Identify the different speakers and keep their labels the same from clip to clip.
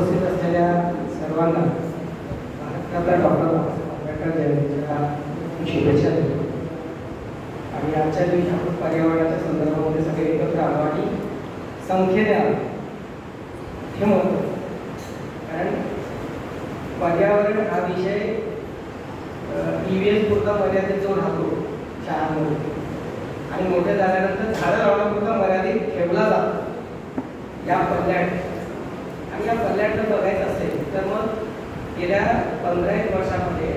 Speaker 1: उपस्थित असलेल्या सर्वांना भारतरत्न डॉक्टर बाबासाहेब आंबेडकर जयंतीच्या शुभेच्छा देतो. आणि आजच्या दिवशी आपण पर्यावरणाच्या संदर्भामध्ये सगळे एकत्र आलो आणि संख्येने आलो हे महत्त्वाचं. कारण पर्यावरण हा विषय EVS पुरता मर्यादित जो राहतो शाळांमध्ये आणि मोठे झाल्यानंतर झाडं लावण्यापुरता मर्यादित ठेवला जातो या पल्ल्यात. आणि या पल्ल्यात बघायचं असेल तर मग गेल्या 15 वर्षामध्ये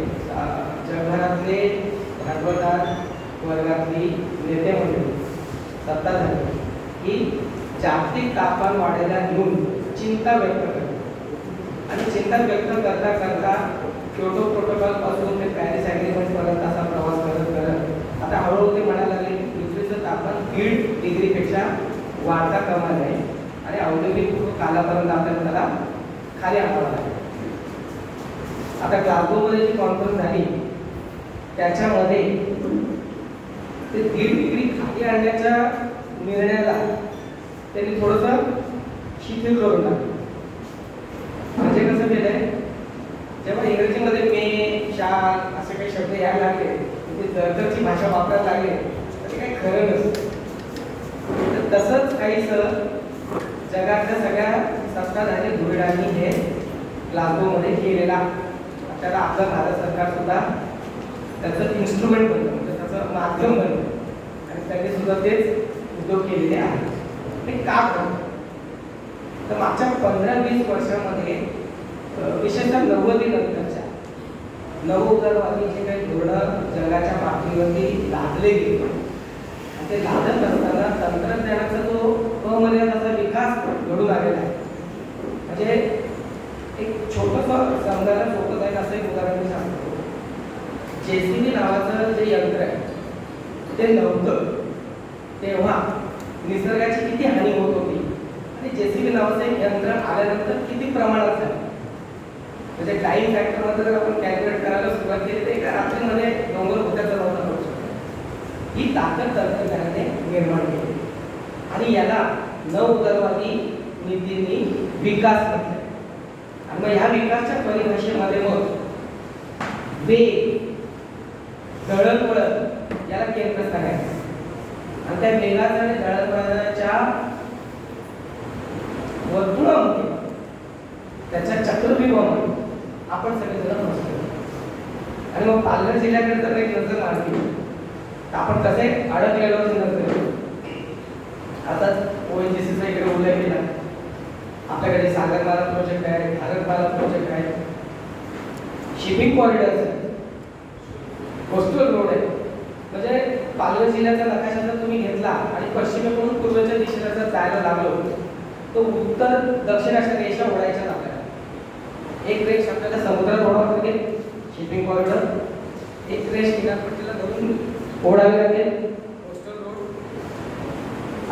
Speaker 1: जगभरातले भागवतार वर्गातली नेते मंडळी सत्ता झाली की जागतिक तापमान वाढायला घेऊन चिंता व्यक्त करते. आणि चिंता व्यक्त करता करता क्योटो प्रोटोकॉल पासून ते पॅरिस ॲग्रीमेंट पर्यंत असा प्रवास करत करत आता हळूहळू ते म्हणायला लागले की पृथ्वीचं तापमान 1.5 डिग्रीपेक्षा वाढता कामा नये आणि औद्योगिक कालापर्यंत आपल्याला त्याला खाली आणावं लागेल. आता ग्लासगोमध्ये जी कॉन्फरन्स झाली त्याच्यामध्ये ते 1.5 डिग्री खाली आणण्याच्या निर्णयाला त्यांनी थोडंसं शिथिल करून टाकलं. म्हणजे कसं केलंय, जेव्हा इंग्रजीमध्ये मे शाल असे काही शब्द यायला लागले ते जरची भाषा वापरायला लागले तर ते काही खरं नसतं. तर तसंच काहीसं जगातल्या सगळ्या सत्ताधारी धुरीणांनी हे ग्लासगोमध्ये केलेला. त्याला आपलं भारत सरकार सुद्धा त्याचं इन्स्ट्रुमेंट बनलं, म्हणजे त्याचं माध्यम बनलं आणि त्यांनी सुद्धा तेच उद्योग केलेले आहेत. ते का करतात तर मागच्या 15-20 वर्षामध्ये विशेषतः 90 नंतरच्या नवोदारवादी जे काही धोरणं जगाच्या पातळीवरती लादले गेले आणि ते लादत असताना तंत्रज्ञानाचा जो अमर्यादाचा विकास घडून आलेला आहे. म्हणजे एक छोटंसं समजायला सोपं जाईल असं एक उदाहरण मी सांगतो. JCB नावाचं जे यंत्र आहे ते नव्हतं तेव्हा निसर्गाची किती हानी होत होती आणि JCB नावाचं एक यंत्र आल्यानंतर किती प्रमाणात झालं. म्हणजे टाईम फॅक्टरमध्ये जर आपण कॅल्क्युलेट करायला सुरुवात केली तर एका रात्रीमध्ये डोंगर होत्याचा नव्हता होऊ शकतो. ही ताकद तंत्रज्ञानाने निर्माण केली आणि याला नवोदारवादी नीतींनी विकास म्हटलं. आणि मग ह्या विकासाच्या परिभाषेमध्ये मग वेग, दळणवळण याला केंद्रस्थान आहे. आणि त्या वेगाच्या आणि दळणवळणाच्या वर्तुळामध्ये त्याच्या चक्रव्यूहामध्ये आपण सगळेजण बसतो. आणि मग पालघर जिल्ह्याकडे जर एक नजर मारली तर आपण कसे अडकलेलो नजर. आता ONGCचा इकडे उल्लेख केला. आपल्याकडे सागरमाला प्रोजेक्ट आहे, भारतमाला प्रोजेक्ट आहे, शिपिंग कॉरिडॉर्स आहे, कोस्टल रोड आहे. म्हणजे पालघर जिल्ह्याचा नकाशा जर तुम्ही घेतला आणि पश्चिमेकडून पूर्वेच्या दिशेला जर जायला लागलो तर उत्तर दक्षिण अशा रेषा ओढायच्या आपल्याला. एक रेष आपल्याला समुद्रात ओढावं लागेल शिपिंग कॉरिडॉर, एक रेष किनारपट्टीला धरून ओढावी लागेल कोस्टल रोड.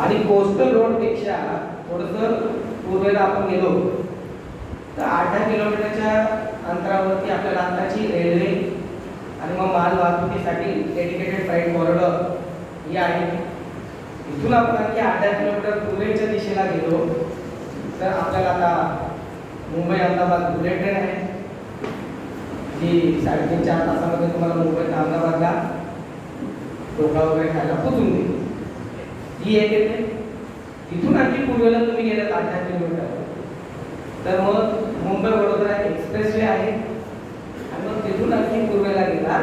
Speaker 1: आणि कोस्टल रोड पेक्षा थोडंसं पूर्वेला आपण गेलो तर 8-10 किलोमीटरच्या अंतरावरती आपल्याला आताची रेल्वे आणि मग माल वाहतुकीसाठी डेडिकेटेड फ्राईट कॉरिडॉर ही आहे. इथून आपण आणखी 8-10 किलोमीटर पूर्वेच्या दिशेला गेलो तर आपल्याला आता मुंबई अहमदाबाद बुलेट ट्रेन आहे जी 3.5-4 तासामध्ये तुम्हाला मुंबई ते अहमदाबादला डोका वगैरे खायला पोचून देईल. ही एक येते. इथून आणखी पूर्वेला तुम्ही गेलात 8-10 किलोमीटर तर मग मुंबई वडोदरा एक्सप्रेसवे आहे. आणि मग तिथून आणखी पूर्वेला गेला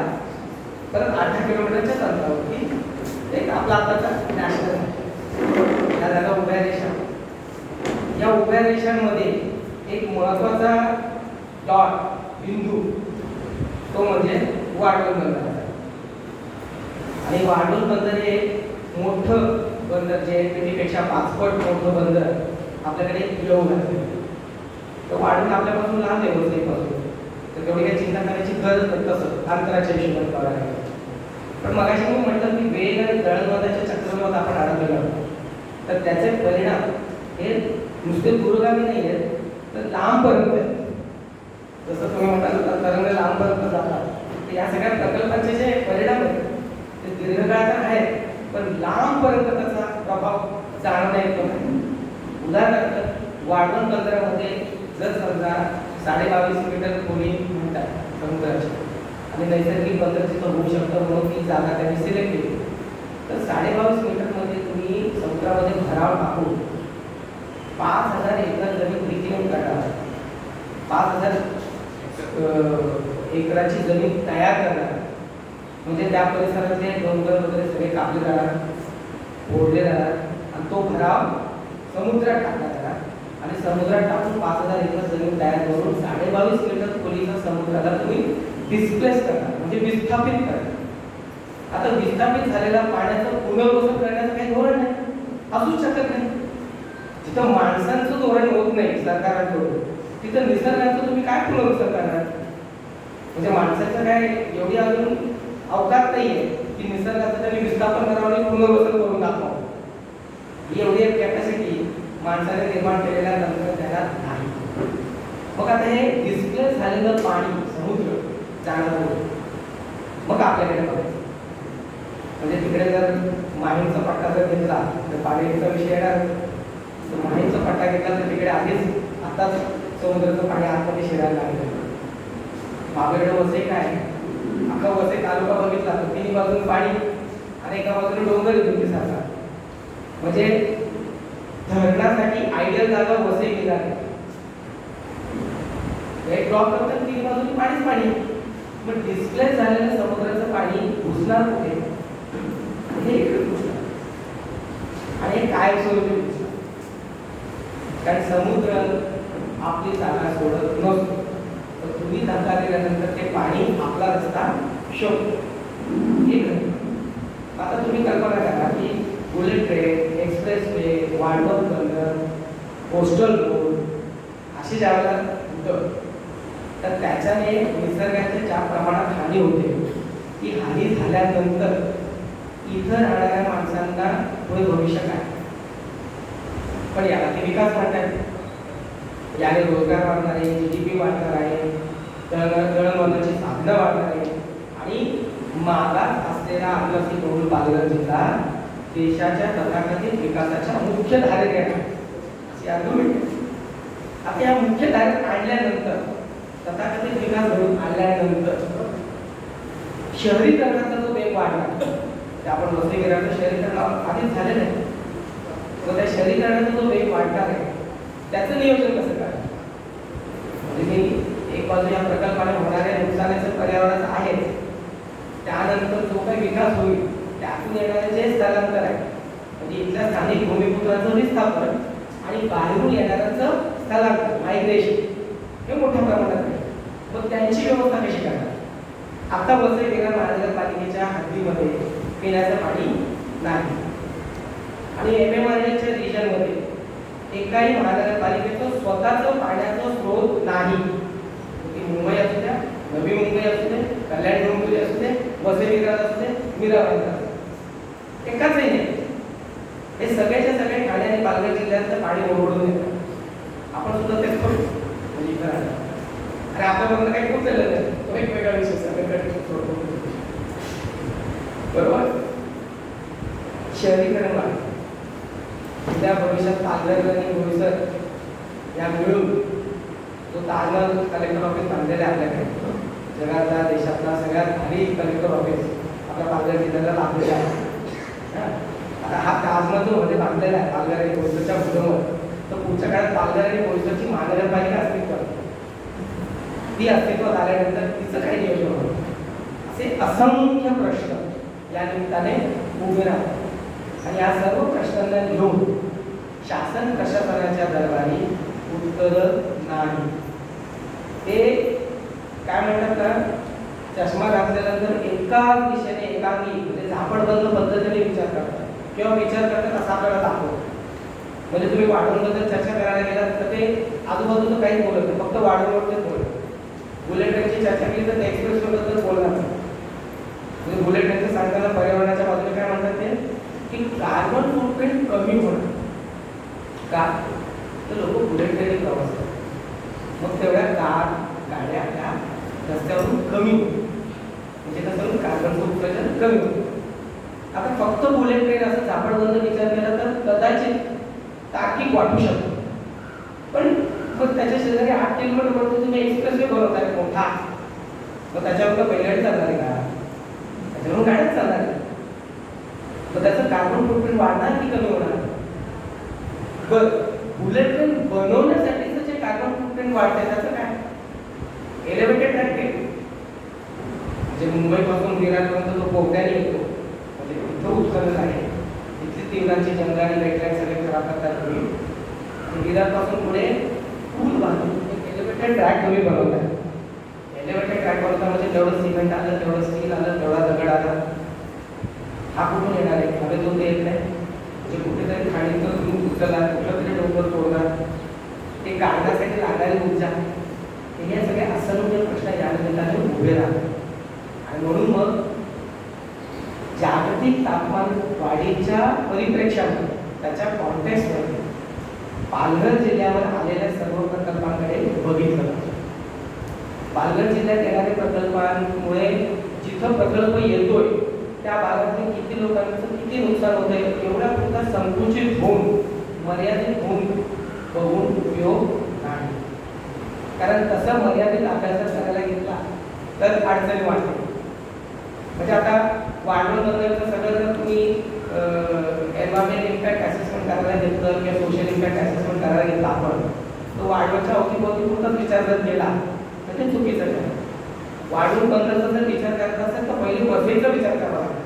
Speaker 1: परत 8-10 किलोमीटरच्याच अंतरावरती एक आपला आताचा नॅशनल आहे. या झाल्या उभ्या रेषा. या उभ्या रेषांमध्ये एक महत्वाचा डॉट बिंदू तो म्हणजे वाढवण बंदर. आणि वाढवण बंदर हे मोठं बंदर जे पेक्षा 5 पट मोठं बंदर आपल्याकडे येऊन आहे. तर वाढवण आपल्यापासून लांब आहे वसईपासून, तर तेवढी काही चिंता करायची गरज नाही. तसं अंतराच्या हिशोबात करायला. पण मगाशी मी म्हटलं की वेग आणि दळणवळणाच्या चक्रव्यूहात आपण अडकलेलो आहोत तर त्याचे परिणाम हे नुसते दूरगामी नाही आहेत तर लांबपर्यंत आहेत. जसं तुम्ही म्हणाल तरंग लांबपर्यंत जातात. या सगळ्या प्रकल्पांचे जे परिणाम आहेत ते दीर्घकाळ तर आहेत पण लांबपर्यंत त्याचा प्रभाव जाणवता येतो. उदाहरणार्थ वाढवण बंदरामध्ये जर समजा 22.5 मीटर खोली म्हणतात समुद्राची आणि नैसर्गिक बंदर तिथं होऊ शकतं म्हणून ती जागा त्यांनी सिलेक्ट केली, तर 22.5 मीटरमध्ये तुम्ही समुद्रामध्ये भराव टाकून 5,000 एकर जमीन रिक्लेम करणार, 5,000 एकराची जमीन तयार करणार. म्हणजे त्या परिसरातले डोंगर वगैरे सगळे कापले जाणार, ओढले जाणार आणि तो भराव समुद्रात टाकला जाणार आणि समुद्रात टाकून 5,000 एकर जमीन तयार करून 22.5 मीटर खोलीचा समुद्राला तुम्ही डिस्प्लेस करणार, म्हणजे विस्थापित करणार. आता विस्थापित झालेल्या पाण्याचं पुनर्वसन करण्याचं काही धोरण नाही, असूच शकत नाही. जिथं माणसांचं धोरण होत नाही सरकारांकडून, तिथं निसर्गाचं तुम्ही काय पुनर्वसन करणार? म्हणजे माणसाचं काय एवढी अजून अवकाश नाहीये की निसर्गाचं त्यांनी विस्थापन करावं आणि पुनर्वसन करून दाखवावं. ही एवढी एक कॅपॅसिटी माणसाने निर्माण केलेल्या तंत्रज्ञानात नाही. मग आता हे डिस्प्लेस झालेलं पाणी समुद्र जाणवलं, मग आपल्याकडे बघायचं म्हणजे तिकडे जर माहीमचा पट्टा जर घेतला तर पाण्याचा विषय येणार. माहीमचा पट्टा घेतला तर तिकडे आधीच आताच समुद्राचं पाणी आतमध्ये शिरायला लागलं. आपल्याकडे वसई काय अख्खा वसई तालुका बघितला तर तिन्ही बाजून पाणी आणि एका बाजूने डोंगर येतो सारखा. म्हणजे धरणासाठी आयडियल जागा वसई केला आहे. एक ब्लॉक करतात तिन्ही बाजूने पाणीच पाणी. पण डिस्प्लेस झालेलं समुद्राचं पाणी घुसणार कुठे? हे इकडे घुसणार आणि काय स्वरूपी घुसणार? कारण समुद्र आपली जागा सोडत नसतो, तर तुम्ही धक्का दिल्यानंतर ते पाणी आपला रस्ता शोधतो. आता तुम्ही कल्पना करा की बुलेट ट्रेन, एक्सप्रेसवे, वाढवण बंदर, कोस्टल रोड अशी ज्यावेळेला होतं तर त्याच्याने निसर्गाच्या ज्या प्रमाणात हानी होते ती हानी झाल्यानंतर इथं राहणाऱ्या माणसांना पुढे भविष्य काय? पण याला ते विकास म्हणतात. याने रोजगार वाढणार आहे, GDP वाढणार आहे, दळणवळणाची साधनं वाढणार आहे आणि मागास असलेला आदिवासी बहुल पालघर जिल्हा देशाच्या तथाकथित विकासाच्या मुख्य धारेत येणार असे आर्ग्युमेंट. आता या मुख्य धारेत आणल्यानंतर तथाकथित विकास घडून आणल्यानंतर शहरीकरणाचा जो वेग वाढला, ते आपण वसतिगृहाचं शहरीकरण आधीच झालेलं आहे, तर त्या शहरीकरणाचा जो वेग वाढणार आहे त्याचं नियोजन कसं करायचं? म्हणजे मी एक बाजू या प्रकल्पाने होणाऱ्या नुकसानाचं पर्यावरणाचं आहे, त्यानंतर जो काही विकास होईल त्यातून येणारे जे स्थलांतर आहे म्हणजे इथल्या स्थानिक भूमिपुत्रांचं विस्थापन आणि बाहेरून येणाऱ्यांचं स्थलांतर मायग्रेशन हे मोठ्या प्रमाणात आहे. मग त्यांची व्यवस्था कशी करणार? आता वसई विरार महानगरपालिकेच्या हद्दीमध्ये पिण्याचं पाणी नाही आणि MMRDAच्या रिजनमध्ये एकाही महानगरपालिकेचं स्वतःचं पाण्याचं स्रोत नाही. मुंबई असू द्या, नवी मुंबई असू दे, कल्याण डोंबिवली असू दे, वसई विरार असू दे, मीराबाई असू दे, एकाचही नाही. हे सगळ्याच्या सगळे ठाणे आणि पालघर जिल्ह्यातलं पाणी ओरडून येतं. आपण सुद्धा तेच करू म्हणजे इथं आणि आपल्याबरोबर काही खूप झालं नाही, तो वेगवेगळा विषय सगळ्याकडे बरोबर. शहरीकरण वाढ त्या भविष्यात पालघर आणि बोईसर या मिळून जो ताजमहल कलेक्टर ऑफिस बांधलेलं आहे आपल्याकडे, जगातला देशातला सगळ्यात भारी कलेक्टर ऑफिस आपल्या पालघर जिल्ह्याला लाभलेला आहे. आता हा ताजमहल जो मध्ये बांधलेला आहे पालघर आणि बोईसरच्या भूमीवर, तर पुढच्या काळात पालघर आणि बोईसरची महानगरपालिका अस्तित्वात, ती अस्तित्वात आल्यानंतर तिचं काही नियोजन होतं. असे असंख्य प्रश्न या निमित्ताने उभे राहतात आणि या सर्व प्रश्नांना घेऊन शासन प्रशासनाच्या दरबारी उत्तर नाही. ते काय म्हणतात ना, चष्मा घातल्यानंतर एकाच दिशेने एकांगी म्हणजे झापडबंद पद्धतीने विचार करतात किंवा विचार करतात असं आपल्याला दाखवतो. म्हणजे तुम्ही वाढवूनबद्दल चर्चा करायला गेलात तर ते आजूबाजूचं काहीच बोलत नाही, फक्त वाढवूनवरच बोलत. बुलेट ट्रेनची चर्चा केली तर एक्सप्रेसवेबद्दल बोलणार नाही. म्हणजे बुलेट ट्रेनचं सांगताना पर्यावरणाच्या बाजूने काय म्हणतात ते की कार्बन फुटप्रिंट कमी होणार. का तर लोक बुलेट ट्रेनने प्रवास करतात, मग तेवढ्या कार गाड्या त्या रस्त्यावरून कमी होतील, म्हणजे कसं कार्बनचं उत्सर्जन कमी होतं. आता फक्त बुलेट ट्रेन असं झापडबंद विचार केला तर कदाचित तार्किक वाटू शकतो, पण मग त्याच्या शेजारी 8 किलोमीटर पर्यंत तुम्ही एक्सप्रेसवे बनवताय मोठा, मग त्याच्यावर बैलगाडी चालणार आहे का? त्याच्यावरून गाड्याच चालणार आहे. मग त्याचं कार्बन फुटप्रिंट वाढणार की कमी होणार? बरं, बुलेट ट्रेन बनवण्यासाठीचं जे कार्बन फुटप्रिंट वाढतंय त्याचं काय? एलिव्हेटेड ट्रॅक केले, जे मुंबईपासून विरारपर्यंत जो बोगद्याने येतो, म्हणजे इथं उत्खनन आहे, इथली तीव्रांची जंगल आणि वेटलँड सगळे खराब करतात तुम्ही, आणि विरारपासून पुढे पूल बांधून एलिव्हेटेड ट्रॅक तुम्ही बनवताय. एलिव्हेटेड ट्रॅक बनवता म्हणजे तेवढं सिमेंट आलं, तेवढं स्टील आलं, तेवढा दगड आला, हा कुठून येणार आहे? हवेतून येत नाही, म्हणजे कुठेतरी खाणीतून दूध उचलला, कुठलं तरी डोंगर तोडणार, ते काढण्यासाठी लागणारी ऊर्जा, हे सगळे असंख्य प्रश्न या निमित्ताने उभे राहतात. आणि म्हणून मग जागतिक तापमान वाढीच्या परिप्रेक्षामध्ये, त्याच्या कॉन्टेक्स्टमध्ये पालघर जिल्ह्यावर आलेल्या सर्व प्रकल्पांकडे बघितलं. पालघर जिल्ह्यात येणाऱ्या प्रकल्पांमुळे जिथं प्रकल्प येतोय त्या भागातील किती लोकांचं किती नुकसान होत आहे एवढा पुरता संकुचित होऊन, मर्यादित होऊन बघून उपयोग नाही. कारण तसं मर्यादित अभ्यास करायला घेतला तर अडचणी वाढते. म्हणजे आता वाढवण बंदरचं सगळं जर तुम्ही एन्व्हायरमेंट इम्पॅक्ट असेसमेंट करायला घेतलं किंवा सोशल इम्पॅक्ट असेसमेंट करायला घेतलं आपण, तो वाढवणच्या अवतीभोवती पुरताच विचार जर केला तर ते चुकीचं आहे. वाढवण बंदरचा जर विचार करायचा असेल तर पहिली वसईचा विचार करावा लागेल.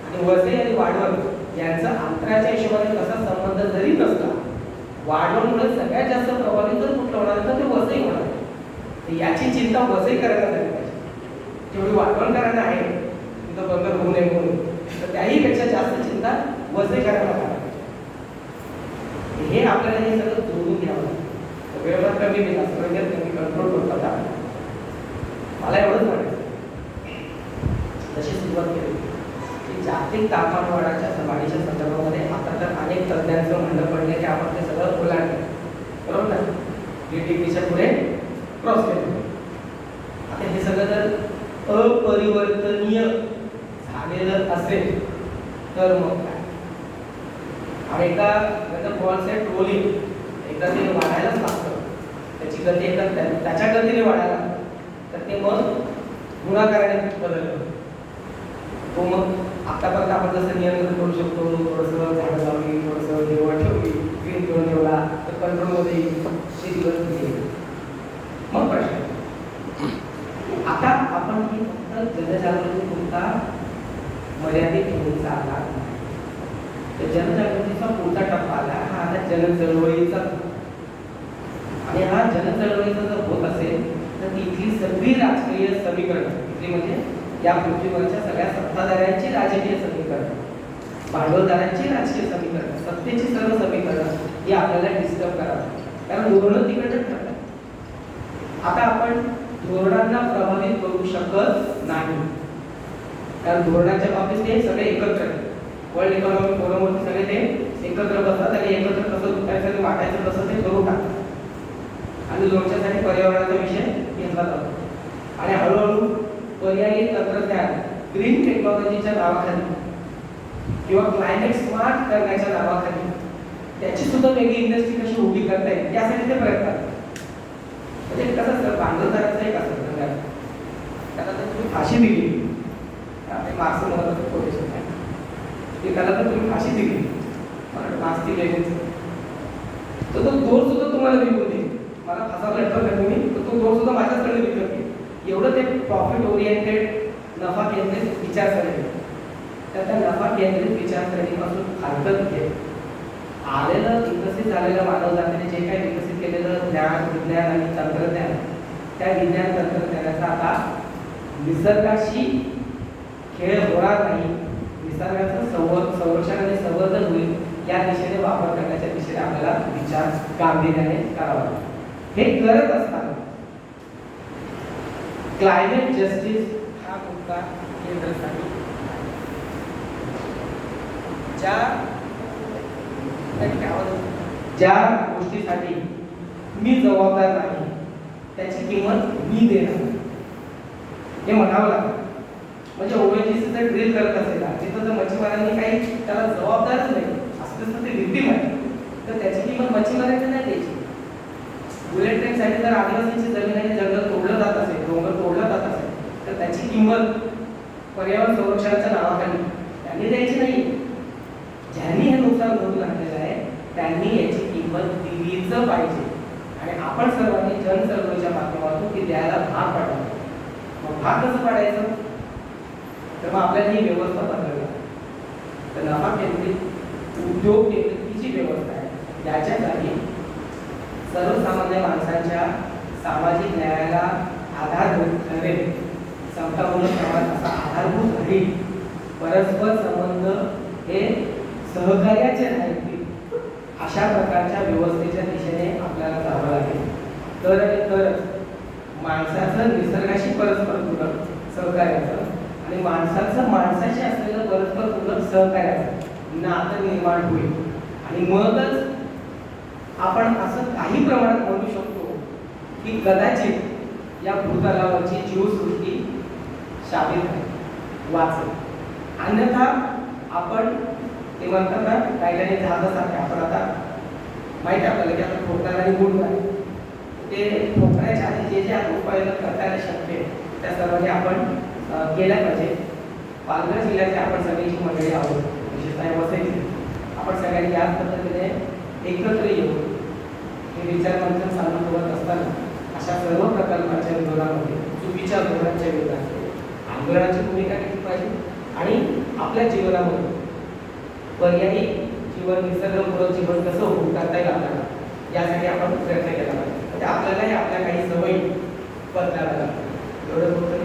Speaker 1: आणि वसई आणि वाढवण यांचा अंतराच्या हिशोबाने कसा संबंध जरी नसला, वाढवणमुळे सगळ्यात जास्त प्रभावित जर कुठलं होणार तर ते वसई होणार. याची चिंता वसई करायला झाली पाहिजे. जेवढी वाढवणकरांना आहे तिथं बंदर होऊ नये म्हणून, तर त्याहीपेक्षा जास्त चिंता वसई करायला पाहिजे. हे आपल्याला हे सगळं जोडून घ्यावं लागतं. वेळेवर कमी दिला, सगळ्यात कमी कंट्रोल करतात. मला एवढंच वाटायचं जशी सुरुवात केली की जागतिक तापमान वाढीच्या संदर्भामध्ये आता तर अनेक तज्ञांचं म्हणणं पडलं की आपण ते सगळं ओलांडलं, बरोबर ना? 1 डिग्रीच्या पुढे क्रॉस केलं. आता हे सगळं जर अपरिवर्तनीय झालेलं असेल तर मग काय? आणि एकदा बॉलसेट रोलिंग एकदा ते वाढायलाच लागतं, त्याची गती एकदा त्याच्या गतीने वाढायला तर ते मग गुणाकाराने बदललं. तो मग आतापर्यंत आपण जसं नियंत्रण करू शकतो, थोडंसं झाडं लावली, थोडंसं देवळ ठेवली, ग्रीन झोन ठेवला तर कंट्रोलमध्ये येईल, ते दिवस येईल. मग प्रश्न आता आपण ही फक्त जनजागृती पुरता मर्यादित घेऊन चालणार नाही. तर जनजागृतीचा पुढचा टप्पा आला हा आता जनचळवळीचा. आणि हा जनचळवळीचा जर होत असेल तर तिथली सगळी राजकीय समीकरण, तिथली म्हणजे या पृथ्वीवरच्या सगळ्या सत्ताधाऱ्यांची राजकीय समीकरण, भांडवलदारांची राजकीय समीकरण, सत्तेची सर्व समीकरण ही आपल्याला डिस्टर्ब करावी. कारण धोरणं तिकडे ठरतात. आता आपण धोरणांना प्रभावित करू शकत नाही, कारण धोरणाच्या बाबतीत ते सगळे एकत्र वर्ल्ड इकॉनॉमिक फोरमवरती सगळे ते एकत्र बसतात आणि एकत्र कसं दुखायचं वाटायचं कसं ते करून टाकतात. आणि लोकशाहीसाठी पर्यावरणाचा विषय घेतला जातो. आणि हळूहळू पर्यायी तंत्रज्ञान, ग्रीन टेक्नॉलॉजीच्या नावाखाली किंवा क्लायमेट स्मार्ट करण्याच्या नावाखाली त्याची सुद्धा वेगळी इंडस्ट्री कशी उभी करता येईल यासाठी ते प्रयत्न करतात. म्हणजे कसं असतं, भांडवलदाराचं एक असतं त्याला तर तुम्ही फाशी दिली, मार्क्स महत्वाचं कोटेशन आहे की त्याला तर तुम्ही फाशी दिली, मार्क्स दिले तर तो दोर सुद्धा तुम्हाला विकून देईल. मला फासा लटकत नाही तुम्ही, तर तो दोर सुद्धा माझ्याचकडे विकत घेईल. एवढं ते प्रॉफिट ओरिएंटेड नफा केंद्रित विचारसरणी, तर त्या नफा केंद्रित विचारसरणीपासून हरकत घेत आलेलं विकसित झालेलं मानवजातीने जे काही विकसित केलेलं ज्ञान, विज्ञान आणि तंत्रज्ञान, त्या विज्ञान तंत्रज्ञानाचा आता निसर्गाशी खेळ होणार नाही, निसर्गाचं संरक्षण आणि संवर्धन होईल या दिशेने वापर करण्याच्या दिशेने आपल्याला विचार गांभीर्याने करावा. हे करत असताना क्लायमेट जस्टिस हा मुद्दा केंद्रस्थानी ज्या गोष्टीसाठी मी जबाबदार नाही त्याची किंमत मी देणार हे म्हणावं लागतं. म्हणजे ओएनजीसीचं ड्रिल करत असेल तिथं जर मच्छीमारांनी काही त्याला जबाबदारच नाही असं ते विक्टीम आहे तर त्याची किंमत मच्छीमारांना नाही द्यायची. जर आदिवासींची जमीन आणि जंगल तोडलं जात असेल, डोंगर तोडलं जात असेल, तर त्याची किंमत पर्यावरण संरक्षणाच्या नावाखाली त्यांनी द्यायची नाही. ज्यांनी हे नुकसान घडून आणलेलं आहे त्यांनी याची किंमत दिलीच पाहिजे. आणि आपण सर्वांनी जनचळवळीच्या माध्यमातून ती द्यायला भाग पाडावं. मग भाग कसं पाडायचं? तर मग आपल्याला ही व्यवस्था बदलावी लागेल. तर नफा केंद्रित, उद्योग केंद्रित ही जी व्यवस्था आहे याच्या जागी सर्वसामान्य माणसांच्या सामाजिक न्यायाला आधारभूत ठरेल, समतापूर्ण समाज असा आधारभूत राहील, परस्पर संबंध हे सहकार्याचे राहतील, अशा प्रकारच्या व्यवस्थेच्या दिशेने आपल्याला जावं लागेल. तरच माणसाचं निसर्गाशी परस्पर पूरक सहकार्याचं आणि माणसाचं माणसाशी असलेलं परस्पर पूरक सहकार्याचं नातं निर्माण होईल. आणि मगच आपण असं काही प्रमाणात म्हणू शकतो की कदाचित या भूतलावरची जीवसृष्टी शाबीत वाचेल. अन्यथा आपण ते म्हणतात ना, काही काही जहाजासारखे आपण आता माहिती आपल्याला की आता ठोकणार आणि बुडणार, ते ठोकण्याच्या आधी जे जे आपण उपाय करता शक्य त्या सर्वांनी आपण केल्या पाहिजे. पालघर जिल्ह्याचे आपण सगळ्यांची मंडळी आहोत, विशेषतः वसईची, आपण सगळ्यांनी याच पद्धतीने एकत्र येऊन हे विचार मंथन चालू करत असताना अशा सर्व प्रकल्पांच्या विरोधामध्ये, चुकीच्या धोरणांच्या विरोधामध्ये आंदोलनाची भूमिका घेतली पाहिजे आणि आपल्या जीवनामध्ये पर्यायी जीवन, निसर्गपूरक जीवन कसं होऊ करता येईल आपल्याला, यासाठी आपण प्रयत्न केला पाहिजे. म्हणजे आपल्यालाही आपल्या काही सवयी बदलाव्या लागतात. एवढं फक्त